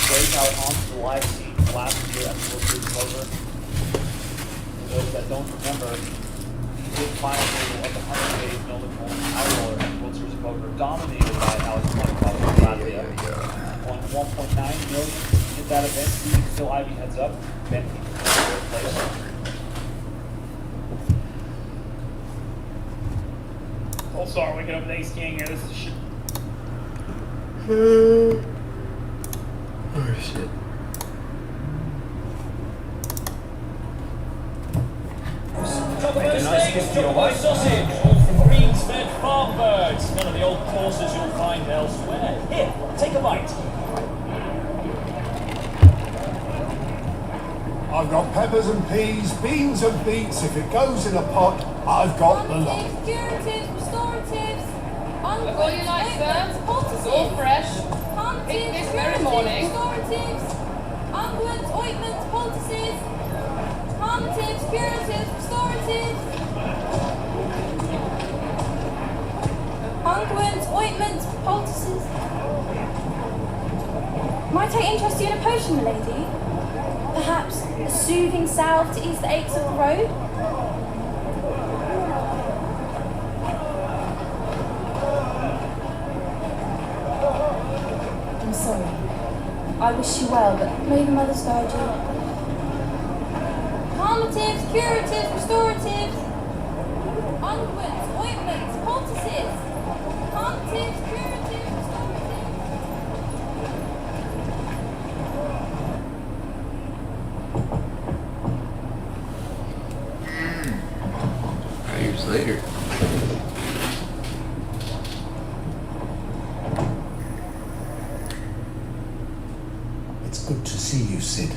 breakout onto the live scene last year at the World Series of Poker. For those that don't remember, he did final table of the 100K Nolan Coleman High Roller at the World Series of Poker, dominated by Alex Monaco from Latvia. Won 1.9 million in that event. Phil Ivey heads up. Ben Keefe in fourth place. Oh, sorry, waking up with Ace King here. This is shit. Oh shit. Top of those stakes, Double White Sausage, all from Greensfed Farm Birds. None of the old courses you'll find elsewhere. Here, take a bite. I've got peppers and peas, beans and beets. If it goes in a pot, I've got the lot. Curatives, restoratives, That's all you like, sir. It's all fresh. Pick this very morning. Restoratives, unguents, ointments, poultices, palmatives, curatives, restoratives, unguents, ointments, poultices. Might I interest you in a potion, milady? Perhaps a soothing salve to ease the aches of the road? I'm sorry. I wish you well, but may the mothers guide you. Palmatives, curatives, restoratives, unguents, ointments, poultices, palmatives, curatives, restoratives. Years later. It's good to see you, Sid.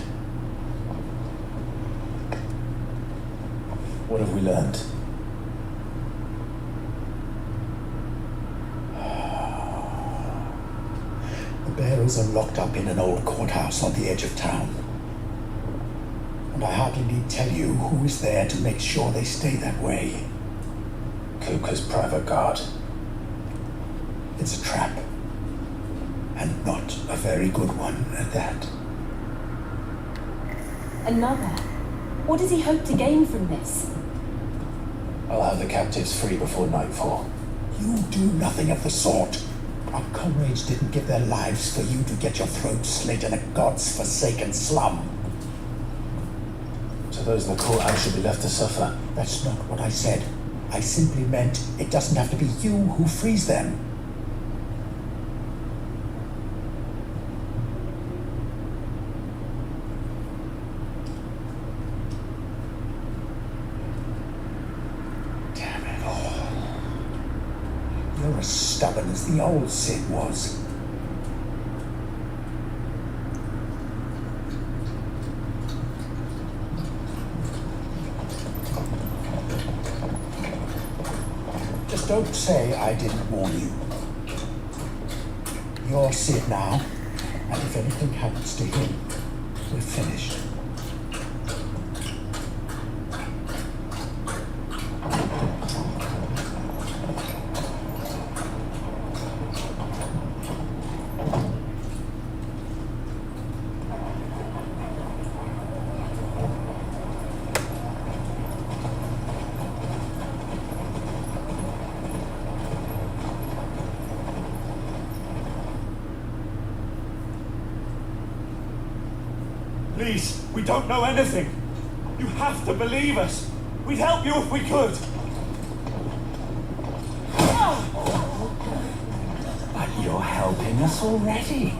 What have we learned? The bearers are locked up in an old courthouse on the edge of town. And I hardly need tell you who is there to make sure they stay that way. Kuka's private guard. It's a trap. And not a very good one at that. Another? What does he hope to gain from this? I'll have the captives free before nightfall. You do nothing of the sort. Our comrades didn't give their lives for you to get your throat slit in a god's forsaken slum. So those in the courthouse should be left to suffer. That's not what I said. I simply meant it doesn't have to be you who frees them. Damn it all. You're as stubborn as the old Sid was. Just don't say I didn't warn you. You're Sid now, and if anything happens to him, we're finished. Please, we don't know anything. You have to believe us. We'd help you if we could. But you're helping us already.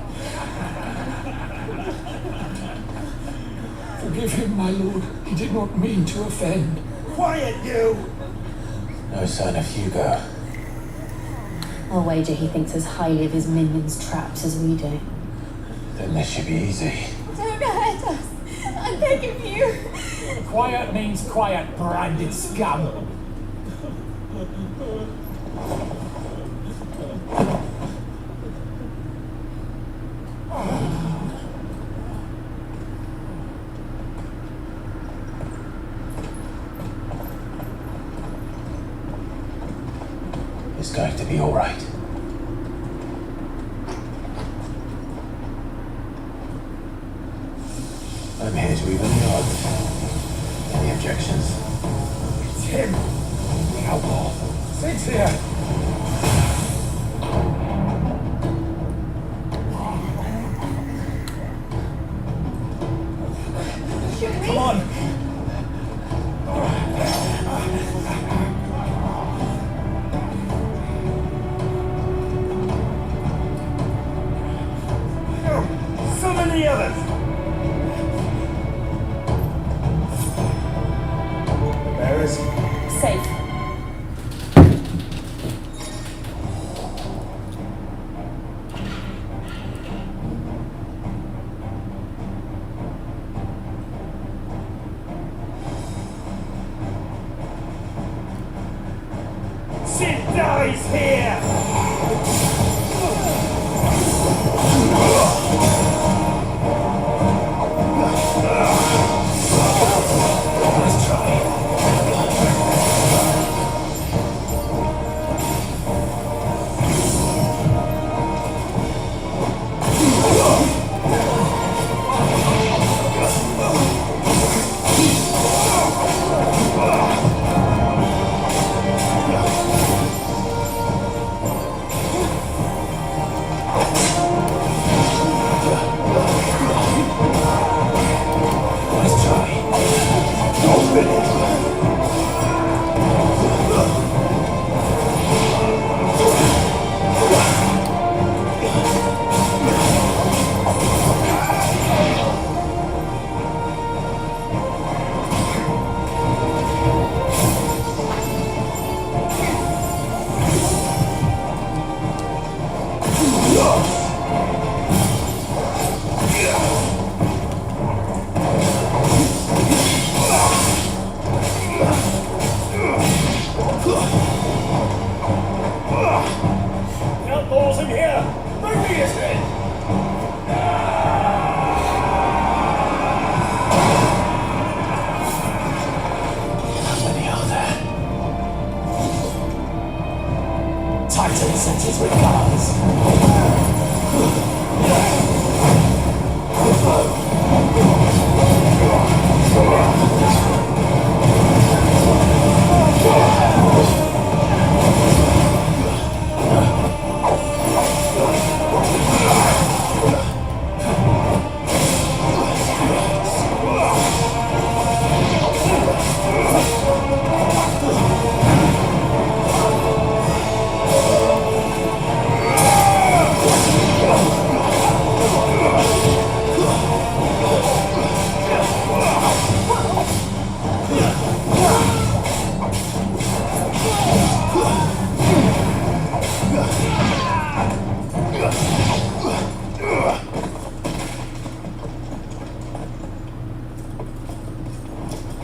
Forgive him, my lord. He did not mean to offend. Quiet, you! No sign of Hugo. I'll wager he thinks as highly of his minions' traps as we do. Then this should be easy. Don't hurt us! I'm begging you! Quiet means quiet, branded scum. It's going to be all right. I'm here to even the odds. Any objections? It's him. The outlaw. Sid's here. Come on! Summon the others! Where is he? Safe. Sid dies here! Let's try. Let's try. Don't finish. The outlaws in here! Bring me his head! How many are there? Titan sends his regards.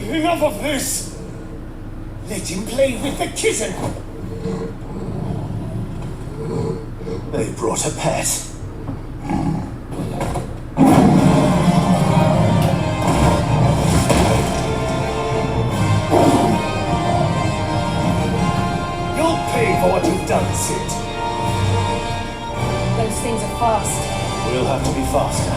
Enough of this! Let him play with the kitten! They brought a pet. You'll pay for what you've done, Sid. Those things are fast. We'll have to be faster.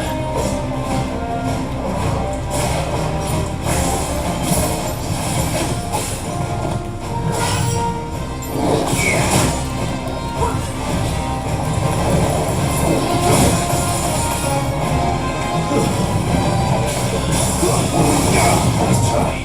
Let's try.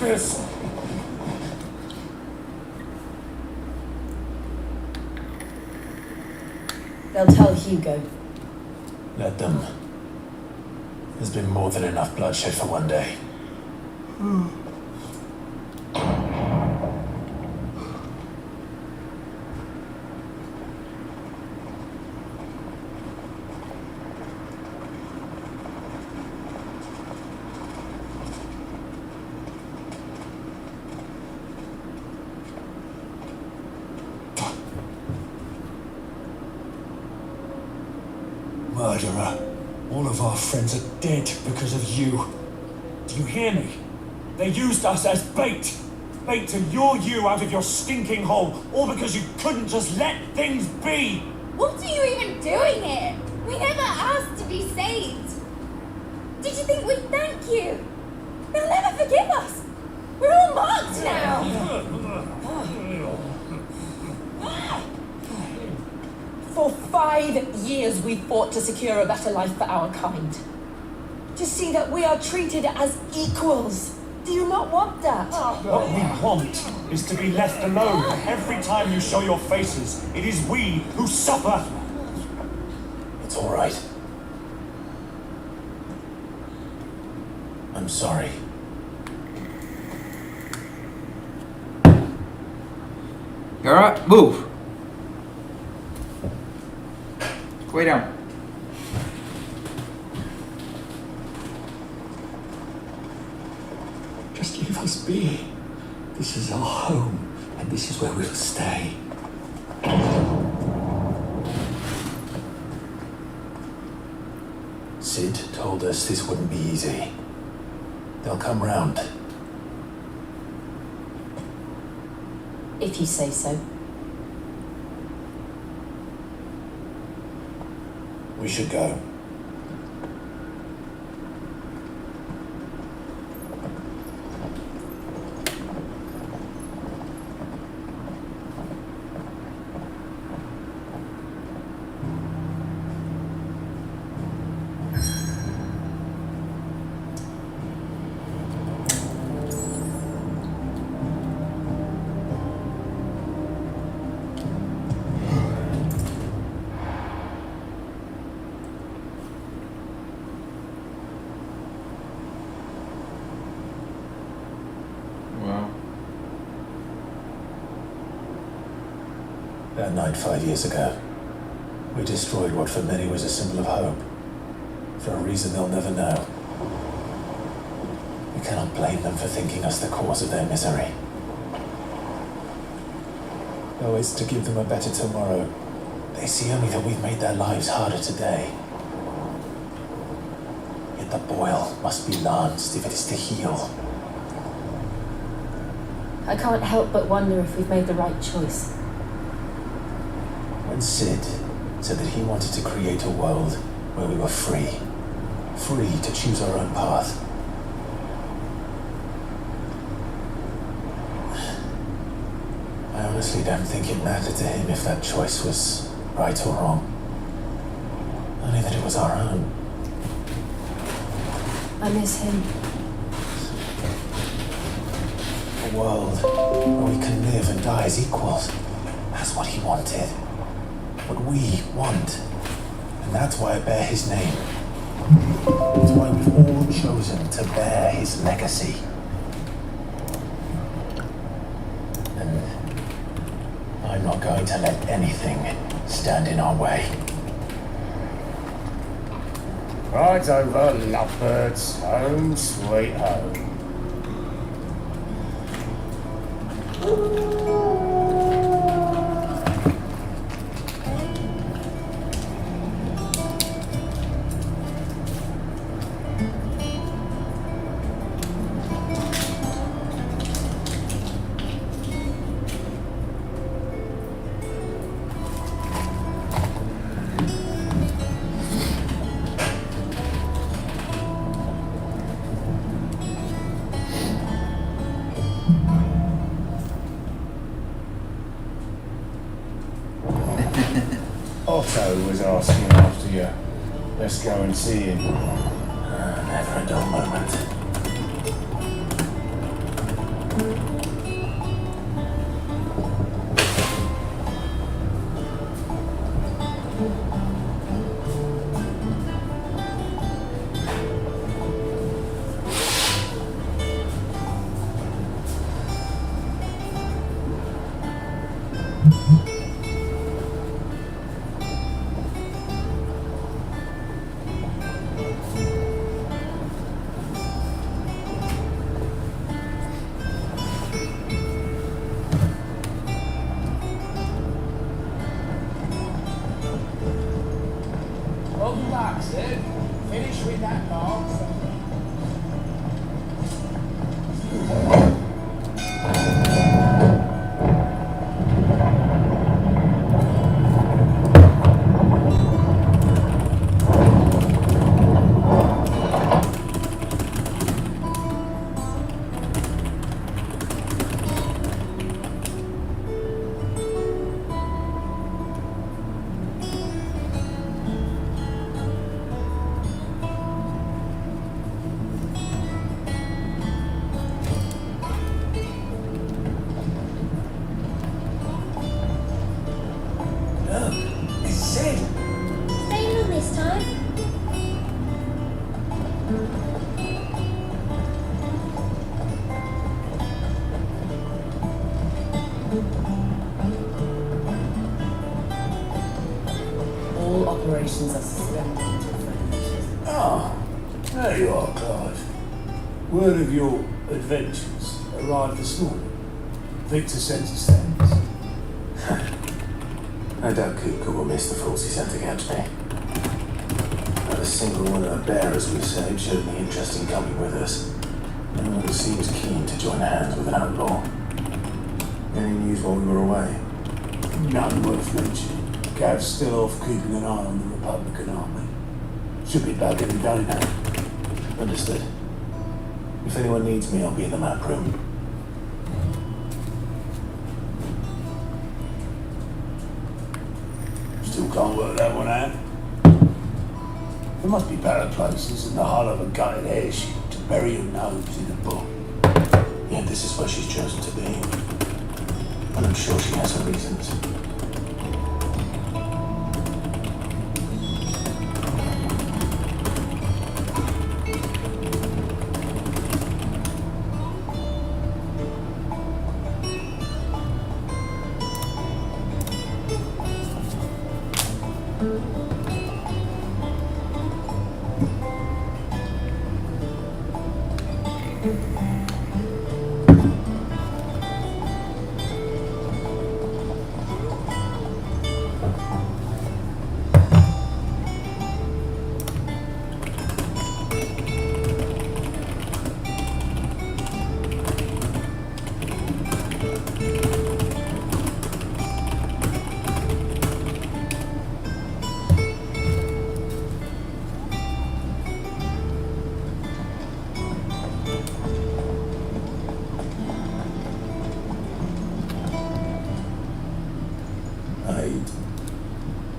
this? They'll tell Hugo. Let them. There's been more than enough bloodshed for one day. Murderer. All of our friends are dead because of you. Do you hear me? They used us as bait. Bait to lure you out of your stinking hole, all because you couldn't just let things be. What are you even doing here? We never asked to be saved. Did you think we'd thank you? They'll never forgive us. We're all marked now. For 5 years we fought to secure a better life for our kind. To see that we are treated as equals. Do you not want that? What we want is to be left alone. Every time you show your faces, it is we who suffer. It's all right. I'm sorry. You alright? Move. Way down. Just leave us be. This is our home, and this is where we'll stay. Sid told us this wouldn't be easy. They'll come round. If you say so. We should go. That night 5 years ago, we destroyed what for many was a symbol of hope. For a reason they'll never know. We cannot blame them for thinking us the cause of their misery. Though it's to give them a better tomorrow, they see only that we've made their lives harder today. Yet the boil must be lanced if it is to heal. I can't help but wonder if we've made the right choice. When Sid said that he wanted to create a world where we were free to choose our own path. I honestly don't think it mattered to him if that choice was right or wrong. Only that it was our own. I miss him. A world where we can live and die as equals. That's what he wanted. What we want. And that's why I bear his name. That's why we've all chosen to bear his legacy. And I'm not going to let anything stand in our way. Right over, lovebirds. Home sweet home. Otto was asking after you. Let's go and see him. Never a dull moment. Welcome back, Sid. Finish with that dance. It's Sid. Staying on this time? All operations are suspended until further notice. Ah, there you are, Clive. Word of your adventures arrived this morning. Victor sent his thanks. I doubt Cooper will miss the force he sent to catch me. Not a single one of the bearers we saved showed any interest in coming with us. No one seems keen to join hands with an outlaw. Any news while we were away? None worth mentioning. Gav's still off keeping an eye on the Republican army. Should be back any day now. Understood. If anyone needs me, I'll be in the map room. Still can't work that one out. There must be better places than the hull of a gutted airship to bury your nose in a book. Yet this is where she's chosen to be. And I'm sure she has her reasons.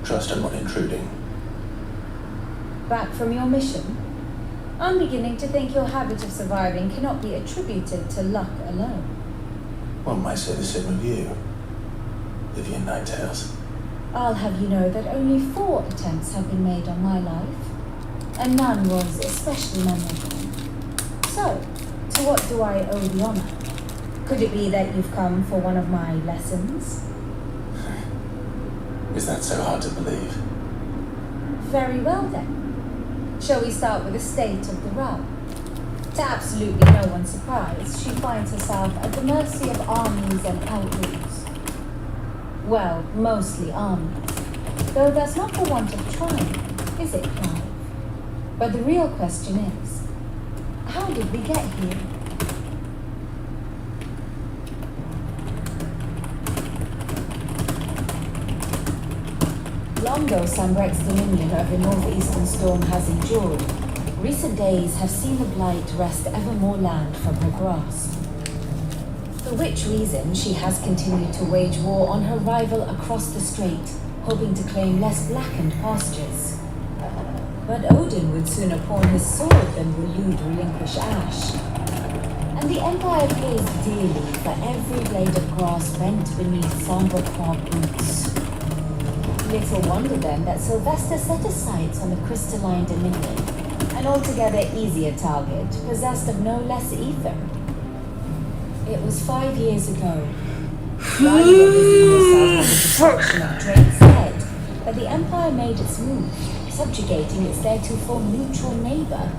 Trust I'm not intruding. Back from your mission? I'm beginning to think your habit of surviving cannot be attributed to luck alone. One might say the same of you, Vivian Nighttails. I'll have you know that only 4 attempts have been made on my life, and none was especially memorable. So, to what do I owe the honor? Could it be that you've come for one of my lessons? Is that so hard to believe? Very well then. Shall we start with the state of the realm? To absolutely no one's surprise, she finds herself at the mercy of armies and outlaws. Well, mostly armies. Though that's not for want of trying, is it, Clive? But the real question is, how did we get here? Long though Sanbreque's dominion over northeastern storm has endured, recent days have seen the blight wrest ever more land from her grasp. For which reason she has continued to wage war on her rival across the strait, hoping to claim less blackened pastures. But Odin would sooner pawn his sword than will Lude relinquish Ash. And the Empire pays dearly for every blade of grass bent beneath Sambraqua boots. Little wonder then that Sylvester set his sights on the crystalline Dominion, an altogether easier target, possessed of no less ether. It was 5 years ago, while you were busying yourself with the destruction of Drake's head, that the Empire made its move, subjugating its theretofore neutral neighbor.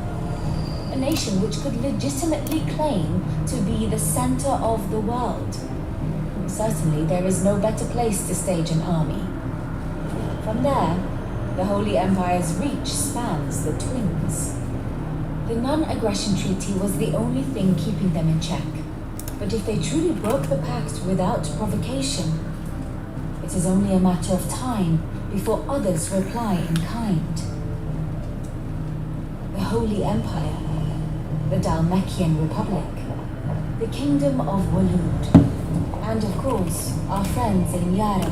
A nation which could legitimately claim to be the center of the world. Certainly, there is no better place to stage an army. From there, the Holy Empire's reach spans the Twins. The non-aggression treaty was the only thing keeping them in check. But if they truly broke the pact without provocation, it is only a matter of time before others reply in kind. The Holy Empire, the Dhalmekian Republic, the Kingdom of Waloed, and of course, our friends in Yara.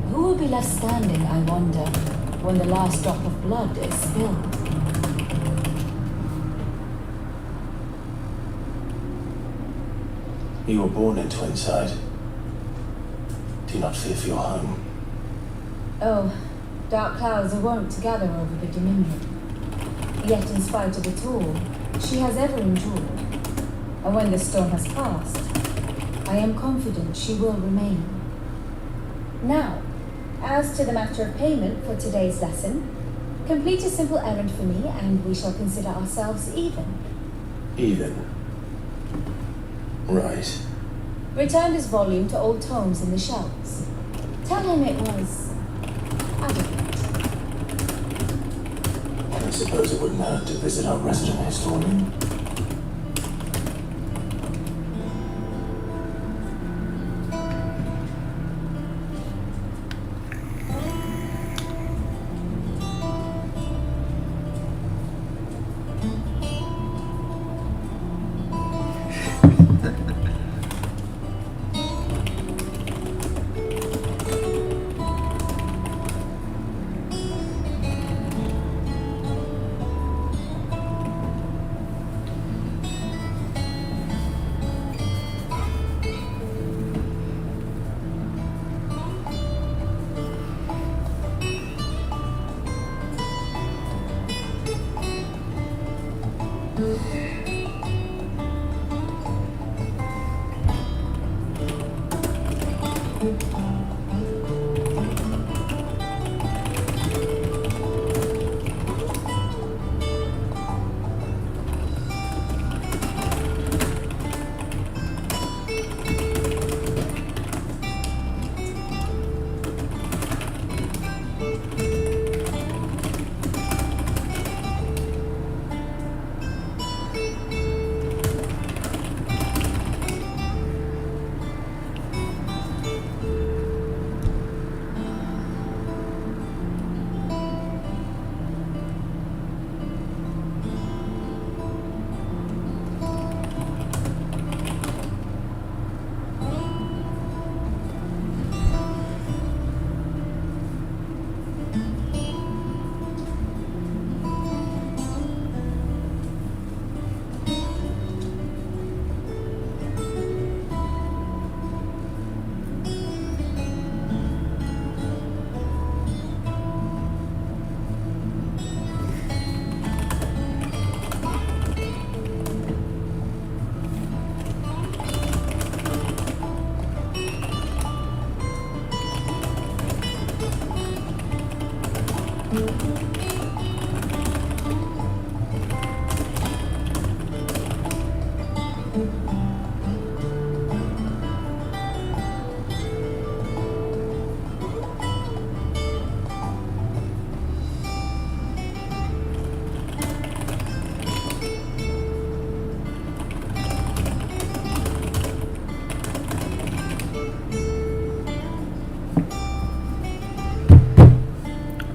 Who will be left standing, I wonder, when the last drop of blood is spilled? You were born in Twinside. Do not fear for your home. Oh, dark clouds are wont to gather over the Dominion. Yet in spite of it all, she has ever endured. And when the storm has passed, I am confident she will remain. Now, as to the matter of payment for today's lesson, complete a simple errand for me and we shall consider ourselves even. Even? Right. Return this volume to old tomes in the shelves. Tell him it was adequate. I suppose it wouldn't hurt to visit our resident historian.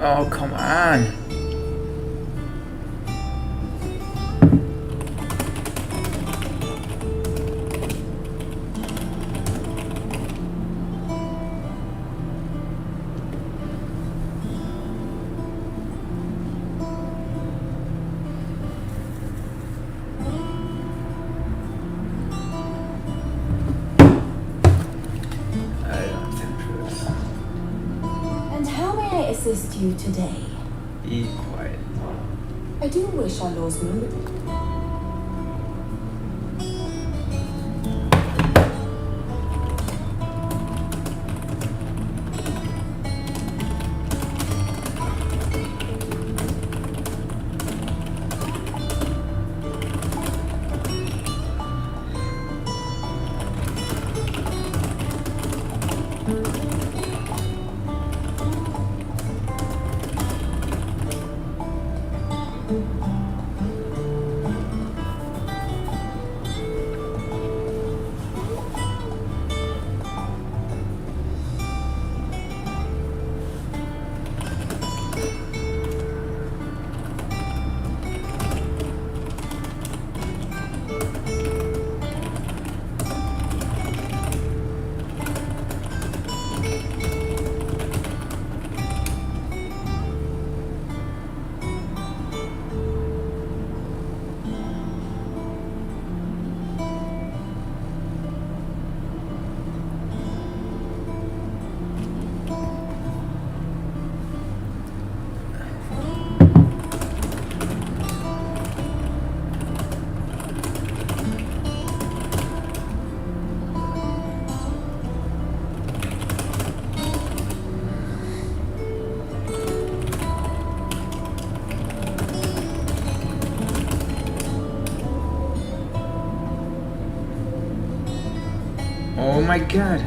Oh, come on. you today. Be quiet. I do wish our laws moved. Oh my god.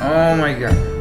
Oh my god.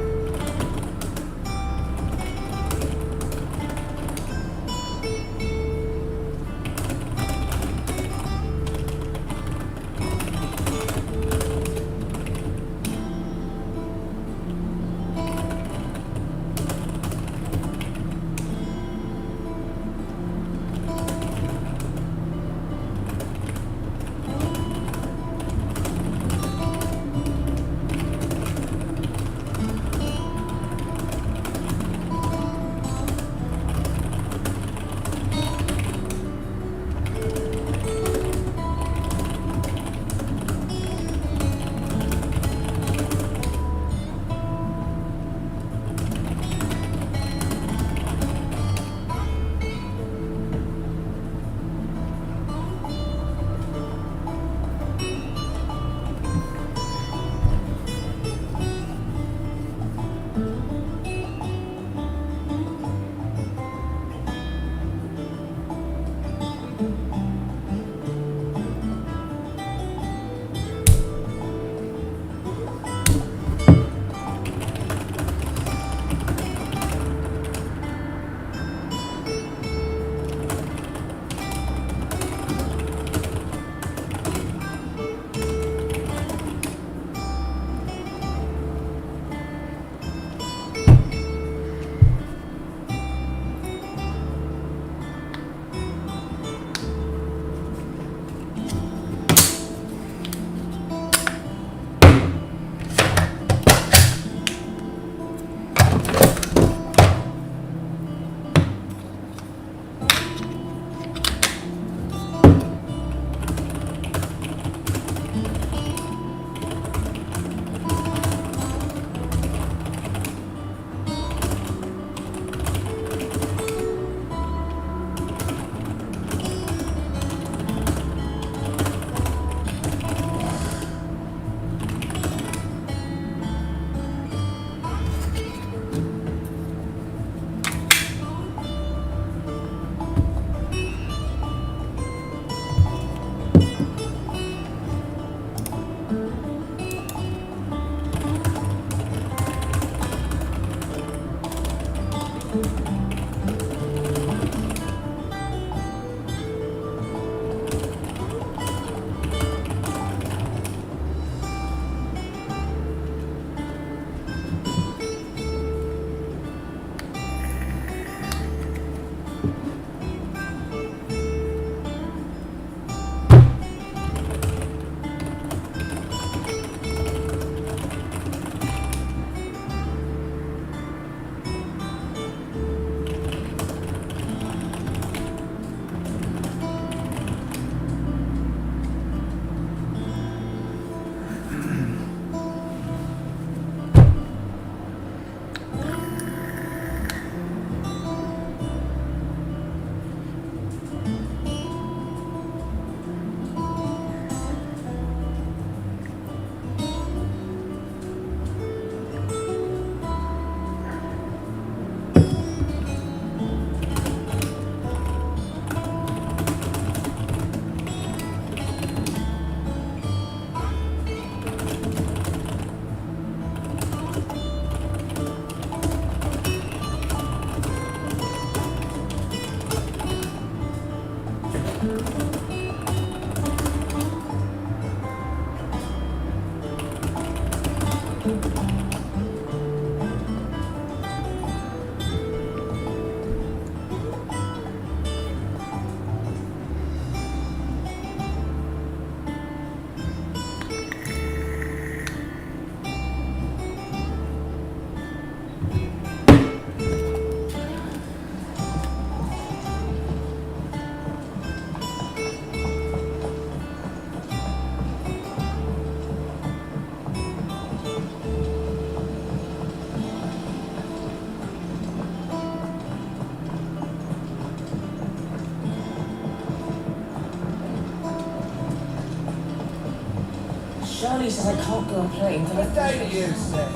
Connie says I can't go on plane for What day do you say?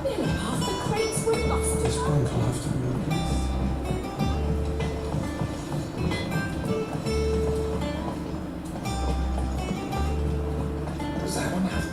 Nearly half the crates were lost. This one will have to be replaced. Does that one have?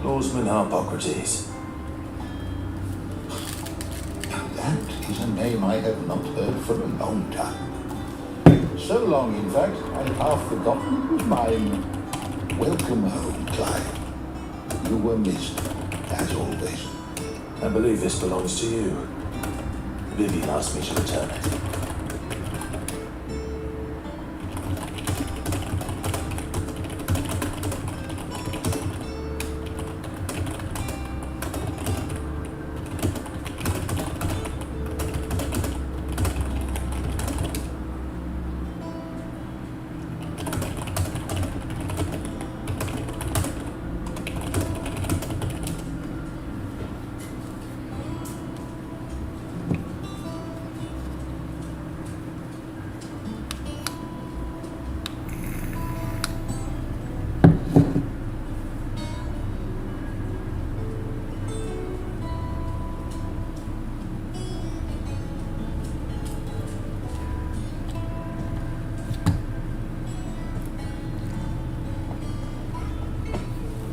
Lawsman Harpocrates. That is a name I have not heard for a long time. So long, in fact, I had half forgotten it was mine. Welcome home, Clive. You were missed, as always. I believe this belongs to you. Vivian asked me to return it.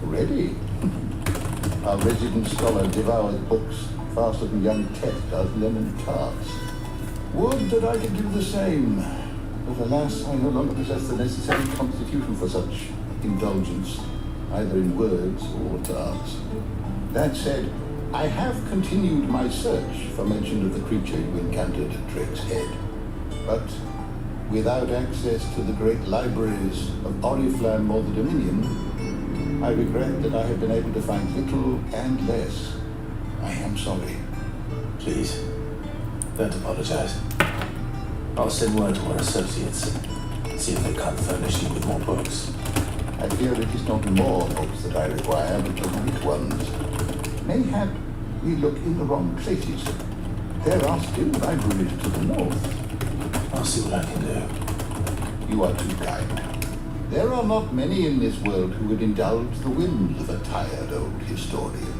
Ready? Our resident scholar devours books faster than young Ted does lemon tarts. Would that I could do the same, but alas, I no longer possess the necessary constitution for such indulgence, either in words or tarts. That said, I have continued my search for mention of the creature you encountered at Dreg's Head, but without access to the great libraries of Oriflamme or the Dominion, I regret that I have been able to find little and less. I am sorry. Please, don't apologize. I'll send word to our associates. See if they can't furnish you with more books. I fear it is not more books that I require, but the right ones. Mayhap we look in the wrong places. There are still libraries to the north. I'll see what I can do. You are too kind. There are not many in this world who would indulge the whims of a tired old historian.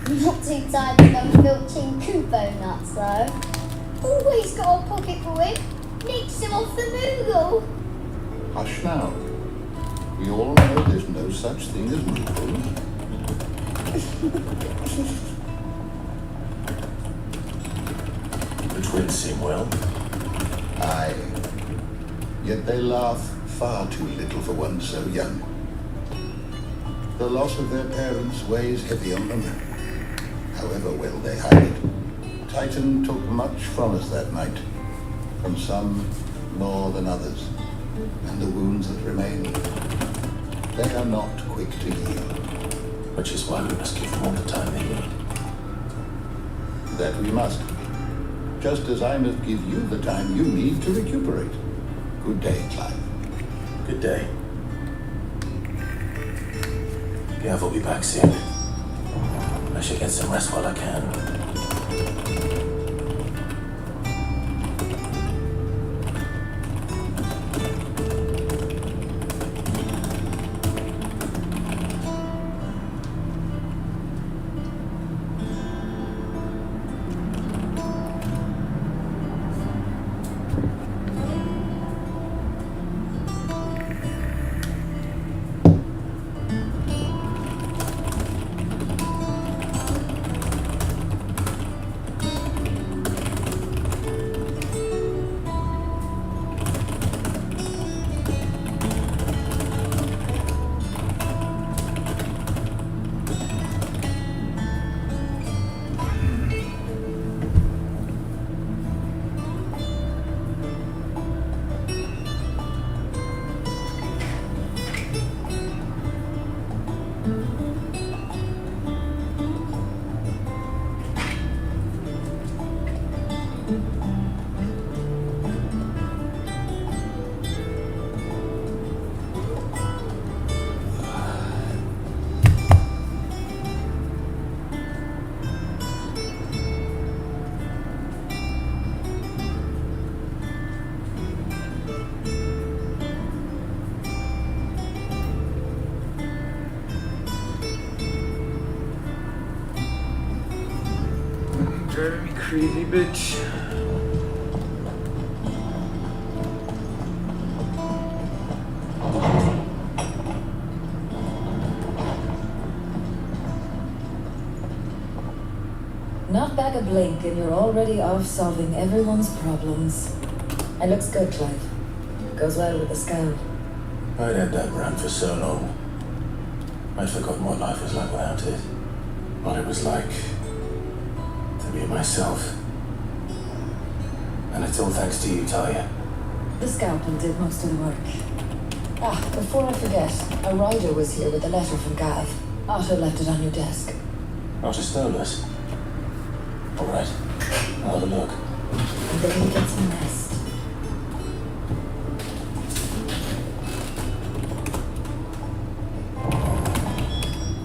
Not too tired of them filching Kubo nuts, though. Always got a pocket for him. Nicks him off the Moogle. Hush now. We all know there's no such thing as Moogle. The twins seem well. Aye. Yet they laugh far too little for one so young. The loss of their parents weighs heavy on them, however well they hide it. Titan took much from us that night, from some more than others. And the wounds that remain, they are not quick to heal. Which is why we must give them all the time they need. That we must. Just as I must give you the time you need to recuperate. Good day, Clive. Good day. Gav will be back soon. I should get some rest while I can. Driving me crazy, bitch. Not back a blink and you're already off solving everyone's problems. It looks good, Clive. Goes well with the scout. I'd had that brand for so long. I'd forgotten what life was like without it. What it was like to be myself. And it's all thanks to you, Talia. The scalpel did most of the work. Ah, before I forget, a rider was here with a letter from Gav. Otto left it on your desk. Otter stole us. All right, I'll have a look. And then you get some rest.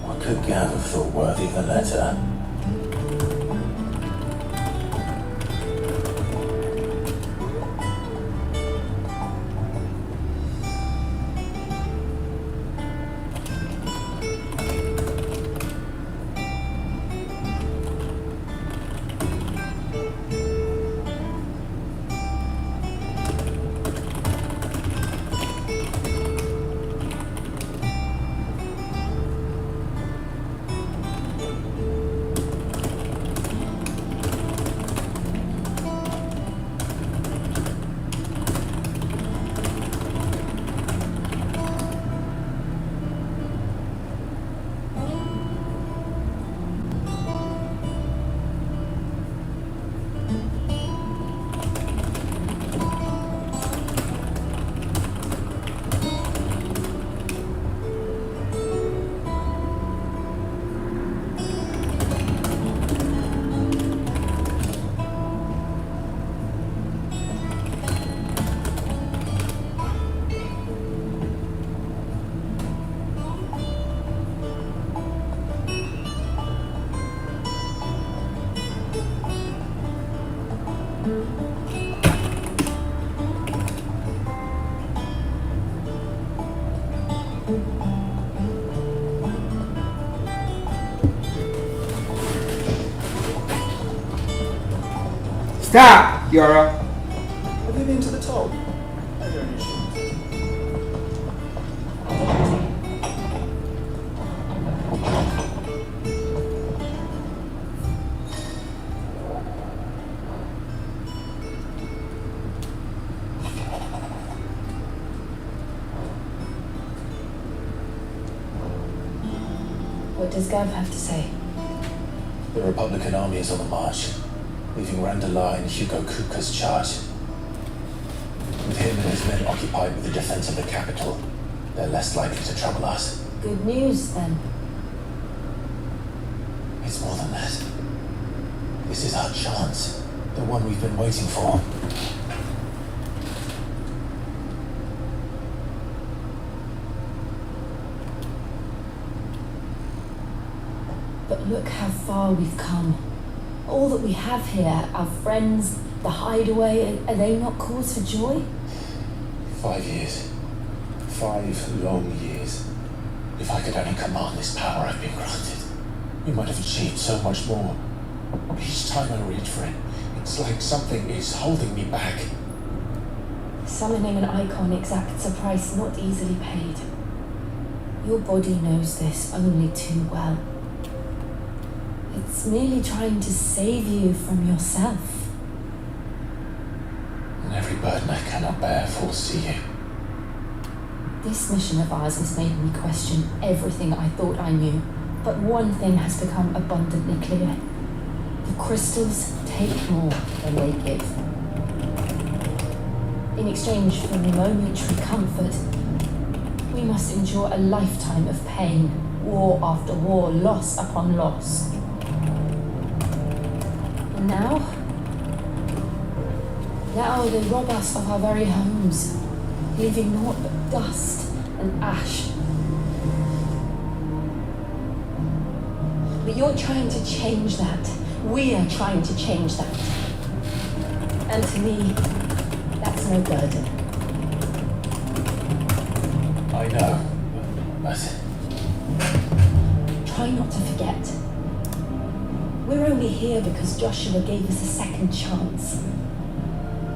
What could Gav have thought worthy of the letter? Stop, Yara. Have you been to the top? Are there any issues? What does Gav have to say? The Republican army is on the march, leaving Randalar in Hugo Kuka's charge. With him and his men occupied with the defense of the capital, they're less likely to trouble us. Good news, then. It's more than that. This is our chance. The one we've been waiting for. But look how far we've come. All that we have here, our friends, the hideaway, are they not cause for joy? 5 years. 5 long years. If I could only command this power I've been granted, we might have achieved so much more. Each time I reach for it, it's like something is holding me back. Summoning an icon exacts a price not easily paid. Your body knows this only too well. It's merely trying to save you from yourself. And every burden I cannot bear falls to you. This mission of ours has made me question everything I thought I knew, but one thing has become abundantly clear. The crystals take more than they give. In exchange for momentary comfort, we must endure a lifetime of pain, war after war, loss upon loss. And now they rob us of our very homes, leaving naught but dust and ash. But you're trying to change that. We are trying to change that. And to me, that's no burden. I know, but... Try not to forget. We're only here because Joshua gave us a second chance.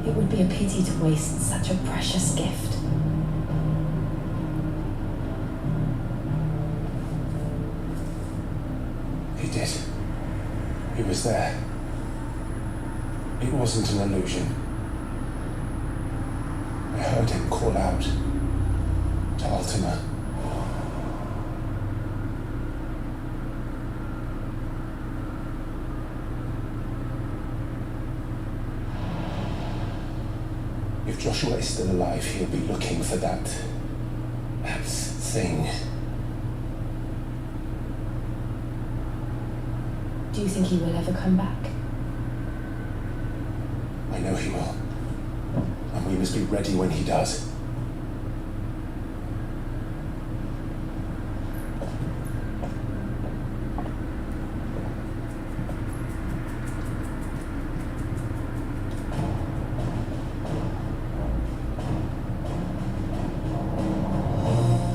It would be a pity to waste such a precious gift. He did. He was there. It wasn't an illusion. I heard him call out to Ultima. If Joshua is still alive, he'll be looking for that thing. Do you think he will ever come back? I know he will. And we must be ready when he does.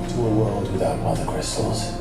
To a world without mother crystals.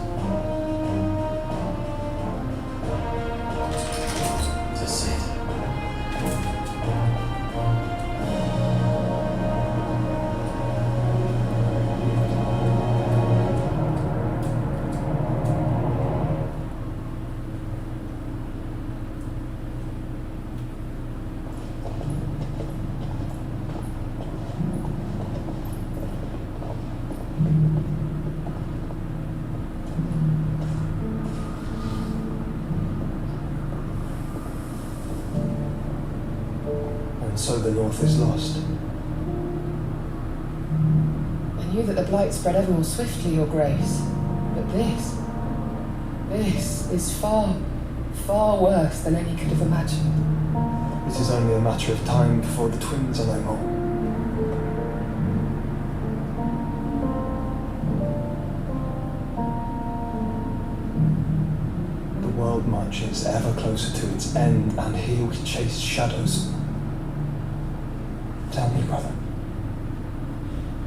So the North is lost. I knew that the Blight spread ever more swiftly, Your Grace. But this is far, far worse than any could have imagined. It is only a matter of time before the twins are no more. The world marches ever closer to its end, and here we chase shadows. Tell me, brother,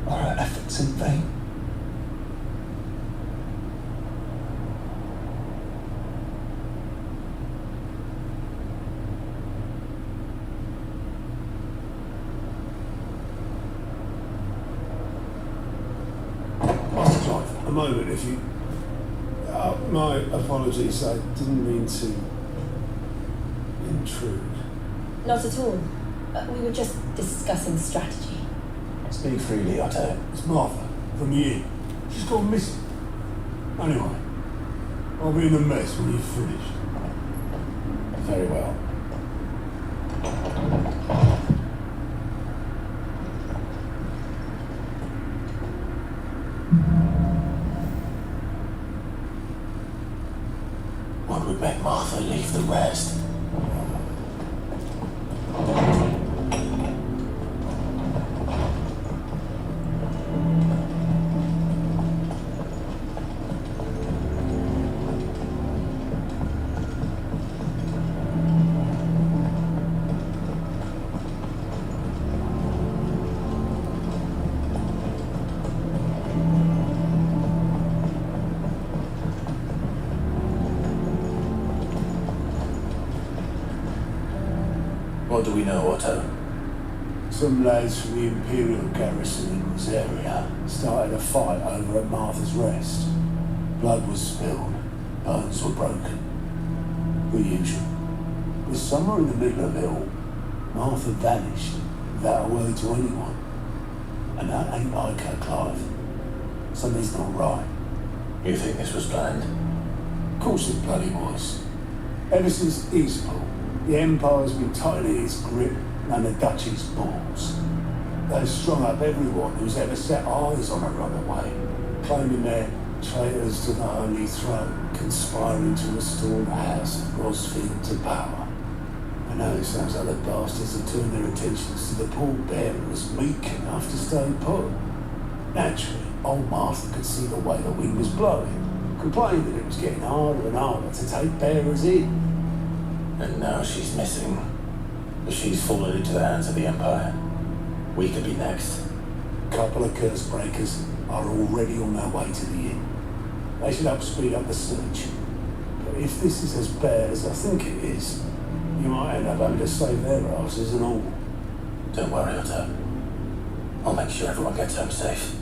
are our efforts in vain? Master Clive, a moment, if you... my apologies, I didn't mean to intrude. Not at all. We were just discussing strategy. Speak freely, Otto. It's Martha, from the inn. She's gone missing. Anyway, I'll be in a mess when you've finished. Very well. would make Martha leave the rest. What do we know, Otto? Some lads from the Imperial garrison in this area started a fight over at Martha's Rest. Blood was spilled, bones were broken. The usual. But somewhere in the middle of it all, Martha vanished without a word to anyone. And that ain't like her, Clive. Something's not right. You think this was planned? Of course it bloody was. Ever since Eastport, the Empire's been tightening its grip and the Duchy's balls. They've strung up everyone who's ever set eyes on a runaway, claiming they're traitors to the Holy Throne, conspiring to restore the House of Rosfield to power. I know it sounds like the bastards have turned their attentions to the pallbearers meek enough to stay put. Naturally, old Martha could see the way the wind was blowing, complained that it was getting harder and harder to take bearers in. And now she's missing. She's fallen into the hands of the Empire. We could be next. A couple of curse breakers are already on their way to the inn. They should help speed up the search. But if this is as bad as I think it is, you might end up having to save their asses and all. Don't worry, Otto. I'll make sure everyone gets home safe.